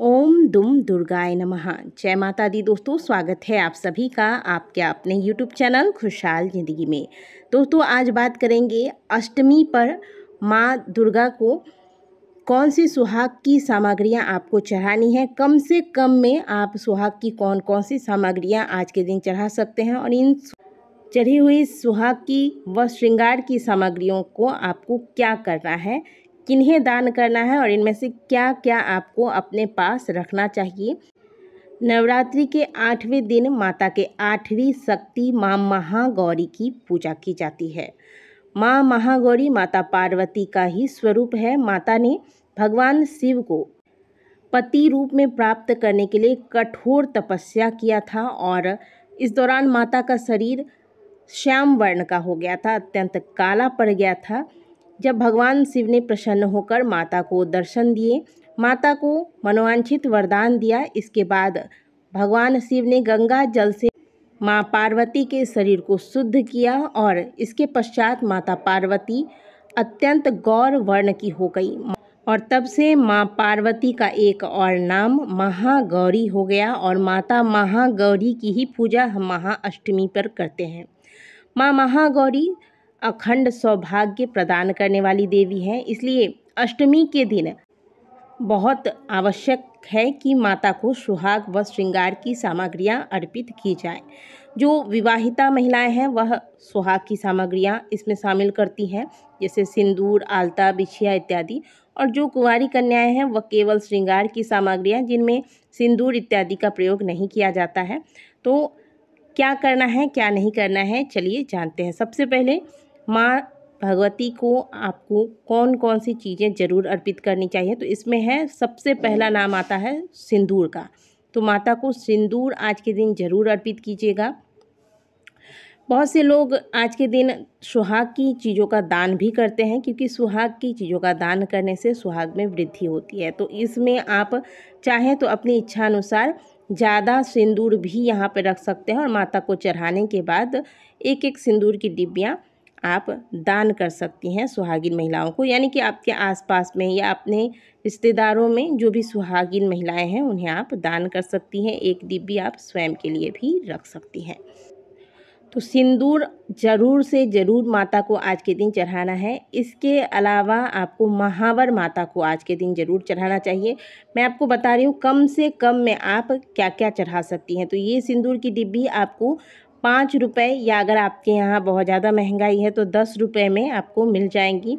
ओम दुम दुर्गाय नमः। जय माता दी दोस्तों, स्वागत है आप सभी का आपके अपने यूट्यूब चैनल खुशहाल ज़िंदगी में। दोस्तों आज बात करेंगे अष्टमी पर माँ दुर्गा को कौन सी सुहाग की सामग्रियाँ आपको चढ़ानी है। कम से कम में आप सुहाग की कौन कौन सी सामग्रियाँ आज के दिन चढ़ा सकते हैं और इन चढ़ी हुई सुहाग की व श्रृंगार की सामग्रियों को आपको क्या करना है, किन्हें दान करना है और इनमें से क्या क्या आपको अपने पास रखना चाहिए। नवरात्रि के 8वें दिन माता के 8वीं शक्ति माँ महागौरी की पूजा की जाती है। माँ महागौरी माता पार्वती का ही स्वरूप है। माता ने भगवान शिव को पति रूप में प्राप्त करने के लिए कठोर तपस्या किया था और इस दौरान माता का शरीर श्याम वर्ण का हो गया था, अत्यंत काला पड़ गया था। जब भगवान शिव ने प्रसन्न होकर माता को दर्शन दिए, माता को मनोवांछित वरदान दिया। इसके बाद भगवान शिव ने गंगा जल से माँ पार्वती के शरीर को शुद्ध किया और इसके पश्चात माता पार्वती अत्यंत गौर वर्ण की हो गई और तब से माँ पार्वती का एक और नाम महागौरी हो गया और माता महागौरी की ही पूजा हम महाअष्टमी पर करते हैं। माँ महागौरी अखंड सौभाग्य प्रदान करने वाली देवी है, इसलिए अष्टमी के दिन बहुत आवश्यक है कि माता को सुहाग व श्रृंगार की सामग्रियाँ अर्पित की जाए। जो विवाहिता महिलाएं हैं वह सुहाग की सामग्रियाँ इसमें शामिल करती हैं, जैसे सिंदूर, आलता, बिछिया इत्यादि। और जो कुंवारी कन्याएं हैं वह केवल श्रृंगार की सामग्रियाँ जिनमें सिंदूर इत्यादि का प्रयोग नहीं किया जाता है। तो क्या करना है क्या नहीं करना है, चलिए जानते हैं। सबसे पहले माँ भगवती को आपको कौन कौन सी चीज़ें ज़रूर अर्पित करनी चाहिए, तो इसमें है सबसे पहला नाम आता है सिंदूर का। तो माता को सिंदूर आज के दिन ज़रूर अर्पित कीजिएगा। बहुत से लोग आज के दिन सुहाग की चीज़ों का दान भी करते हैं, क्योंकि सुहाग की चीज़ों का दान करने से सुहाग में वृद्धि होती है। तो इसमें आप चाहें तो अपनी इच्छा अनुसार ज़्यादा सिंदूर भी यहाँ पे रख सकते हैं और माता को चढ़ाने के बाद एक एक सिंदूर की डिब्बियाँ आप दान कर सकती हैं सुहागिन महिलाओं को, यानी कि आपके आसपास में या अपने रिश्तेदारों में जो भी सुहागिन महिलाएं हैं उन्हें आप दान कर सकती हैं। एक डिब्बी आप स्वयं के लिए भी रख सकती हैं। तो सिंदूर ज़रूर से ज़रूर माता को आज के दिन चढ़ाना है। इसके अलावा आपको महावर माता को आज के दिन ज़रूर चढ़ाना चाहिए। मैं आपको बता रही हूँ कम से कम में आप क्या क्या चढ़ा सकती हैं। तो ये सिंदूर की डिब्बी आपको 5 रुपये या अगर आपके यहाँ बहुत ज़्यादा महंगाई है तो 10 रुपये में आपको मिल जाएंगी।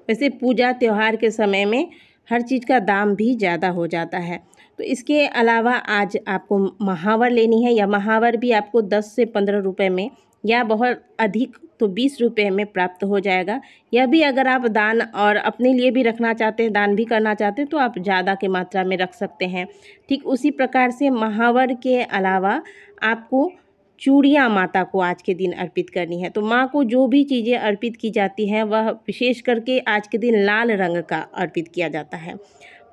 वैसे पूजा त्यौहार के समय में हर चीज़ का दाम भी ज़्यादा हो जाता है। तो इसके अलावा आज आपको महावर लेनी है, या महावर भी आपको 10 से 15 रुपये में या बहुत अधिक तो 20 रुपये में प्राप्त हो जाएगा। यह भी अगर आप दान और अपने लिए भी रखना चाहते हैं, दान भी करना चाहते हैं, तो आप ज़्यादा के मात्रा में रख सकते हैं। ठीक उसी प्रकार से महावर के अलावा आपको चूड़ियाँ माता को आज के दिन अर्पित करनी है। तो माँ को जो भी चीज़ें अर्पित की जाती हैं वह विशेष करके आज के दिन लाल रंग का अर्पित किया जाता है।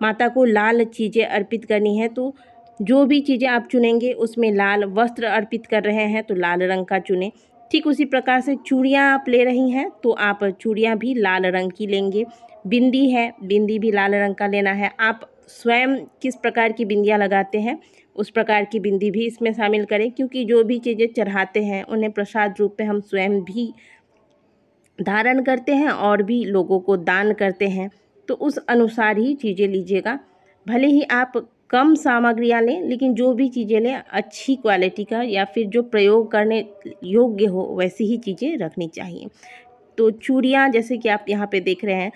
माता को लाल चीज़ें अर्पित करनी है, तो जो भी चीज़ें आप चुनेंगे उसमें लाल वस्त्र अर्पित कर रहे हैं तो लाल रंग का चुनें। ठीक उसी प्रकार से चूड़ियाँ आप ले रही हैं तो आप चूड़ियाँ भी लाल रंग की लेंगे। बिंदी है, बिंदी भी लाल रंग का लेना है। आप स्वयं किस प्रकार की बिंदियाँ लगाते हैं उस प्रकार की बिंदी भी इसमें शामिल करें, क्योंकि जो भी चीज़ें चढ़ाते हैं उन्हें प्रसाद रूप में हम स्वयं भी धारण करते हैं और भी लोगों को दान करते हैं। तो उस अनुसार ही चीज़ें लीजिएगा। भले ही आप कम सामग्रियाँ लें, लेकिन जो भी चीज़ें लें अच्छी क्वालिटी का या फिर जो प्रयोग करने योग्य हो वैसी ही चीज़ें रखनी चाहिए। तो चूड़ियाँ जैसे कि आप यहाँ पे देख रहे हैं,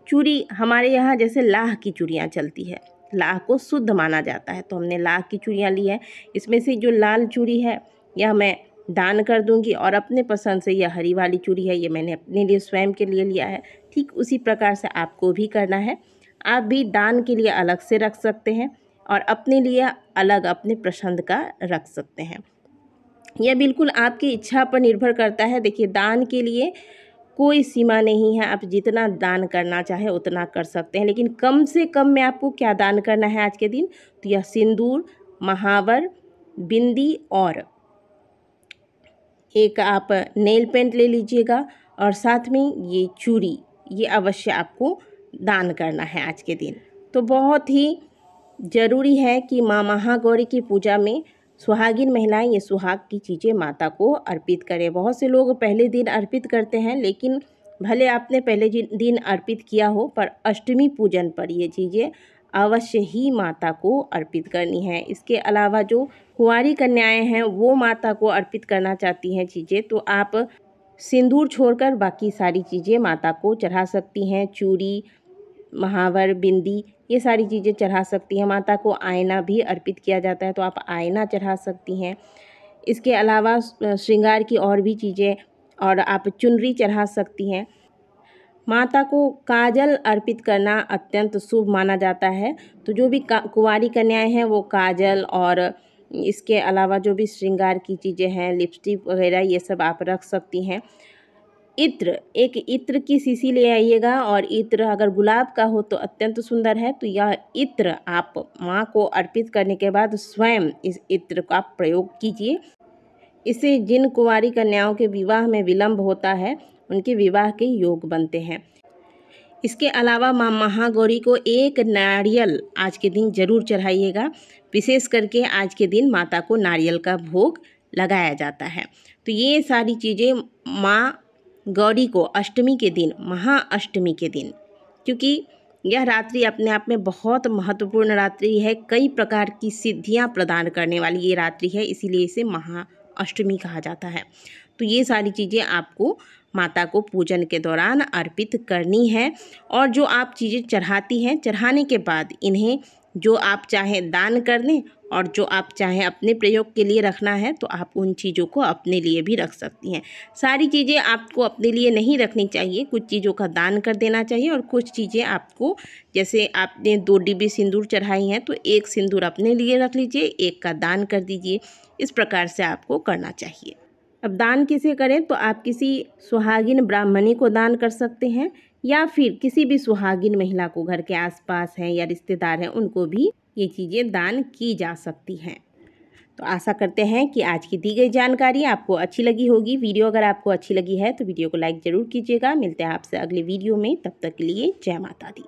चूड़ी हमारे यहाँ जैसे लाह की चूड़ियाँ चलती है, लाह को शुद्ध माना जाता है, तो हमने लाह की चूड़ियाँ ली है। इसमें से जो लाल चूड़ी है यह मैं दान कर दूंगी और अपने पसंद से यह हरी वाली चूड़ी है ये मैंने अपने लिए स्वयं के लिए लिया है। ठीक उसी प्रकार से आपको भी करना है। आप भी दान के लिए अलग से रख सकते हैं और अपने लिए अलग अपने पसंद का रख सकते हैं। यह बिल्कुल आपकी इच्छा पर निर्भर करता है। देखिए, दान के लिए कोई सीमा नहीं है, आप जितना दान करना चाहे उतना कर सकते हैं, लेकिन कम से कम में आपको क्या दान करना है आज के दिन, तो यह सिंदूर, महावर, बिंदी और एक आप नेल पेंट ले लीजिएगा और साथ में ये चूड़ी, ये अवश्य आपको दान करना है आज के दिन। तो बहुत ही ज़रूरी है कि माँ महागौरी की पूजा में सुहागिन महिलाएं ये सुहाग की चीज़ें माता को अर्पित करें। बहुत से लोग पहले दिन अर्पित करते हैं, लेकिन भले आपने पहले दिन अर्पित किया हो, पर अष्टमी पूजन पर ये चीज़ें अवश्य ही माता को अर्पित करनी है। इसके अलावा जो कुंवारी कन्याएं हैं वो माता को अर्पित करना चाहती हैं चीज़ें, तो आप सिंदूर छोड़कर बाकी सारी चीज़ें माता को चढ़ा सकती हैं। चूड़ी, महावर, बिंदी, ये सारी चीज़ें चढ़ा सकती हैं। माता को आईना भी अर्पित किया जाता है, तो आप आईना चढ़ा सकती हैं। इसके अलावा श्रृंगार की और भी चीज़ें, और आप चुनरी चढ़ा सकती हैं। माता को काजल अर्पित करना अत्यंत शुभ माना जाता है, तो जो भी कुंवारी कन्याएं हैं वो काजल और इसके अलावा जो भी श्रृंगार की चीज़ें हैं, लिपस्टिक वगैरह, ये सब आप रख सकती हैं। इत्र, एक इत्र की शीशी ले आइएगा, और इत्र अगर गुलाब का हो तो अत्यंत सुंदर है। तो यह इत्र आप माँ को अर्पित करने के बाद स्वयं इस इत्र का प्रयोग कीजिए। इससे जिन कुंवारी कन्याओं के विवाह में विलंब होता है उनके विवाह के योग बनते हैं। इसके अलावा माँ महागौरी को एक नारियल आज के दिन जरूर चढ़ाइएगा। विशेष करके आज के दिन माता को नारियल का भोग लगाया जाता है। तो ये सारी चीज़ें माँ गौरी को अष्टमी के दिन, महाअष्टमी के दिन, क्योंकि यह रात्रि अपने आप में बहुत महत्वपूर्ण रात्रि है, कई प्रकार की सिद्धियां प्रदान करने वाली ये रात्रि है, इसीलिए इसे महाअष्टमी कहा जाता है। तो ये सारी चीज़ें आपको माता को पूजन के दौरान अर्पित करनी है। और जो आप चीज़ें चढ़ाती हैं, चढ़ाने के बाद इन्हें जो आप चाहें दान कर दें, और जो आप चाहें अपने प्रयोग के लिए रखना है तो आप उन चीज़ों को अपने लिए भी रख सकती हैं। सारी चीज़ें आपको अपने लिए नहीं रखनी चाहिए, कुछ चीज़ों का दान कर देना चाहिए, और कुछ चीज़ें आपको, जैसे आपने 2 डिब्बी सिंदूर चढ़ाई हैं तो 1 सिंदूर अपने लिए रख लीजिए, 1 का दान कर दीजिए। इस प्रकार से आपको करना चाहिए। अब दान किसे करें, तो आप किसी सुहागिन ब्राह्मणी को दान कर सकते हैं, या फिर किसी भी सुहागिन महिला को, घर के आसपास हैं या रिश्तेदार हैं, उनको भी ये चीज़ें दान की जा सकती हैं। तो आशा करते हैं कि आज की दी गई जानकारी आपको अच्छी लगी होगी। वीडियो अगर आपको अच्छी लगी है तो वीडियो को लाइक ज़रूर कीजिएगा। मिलते हैं आपसे अगले वीडियो में, तब तक के लिए जय माता दी।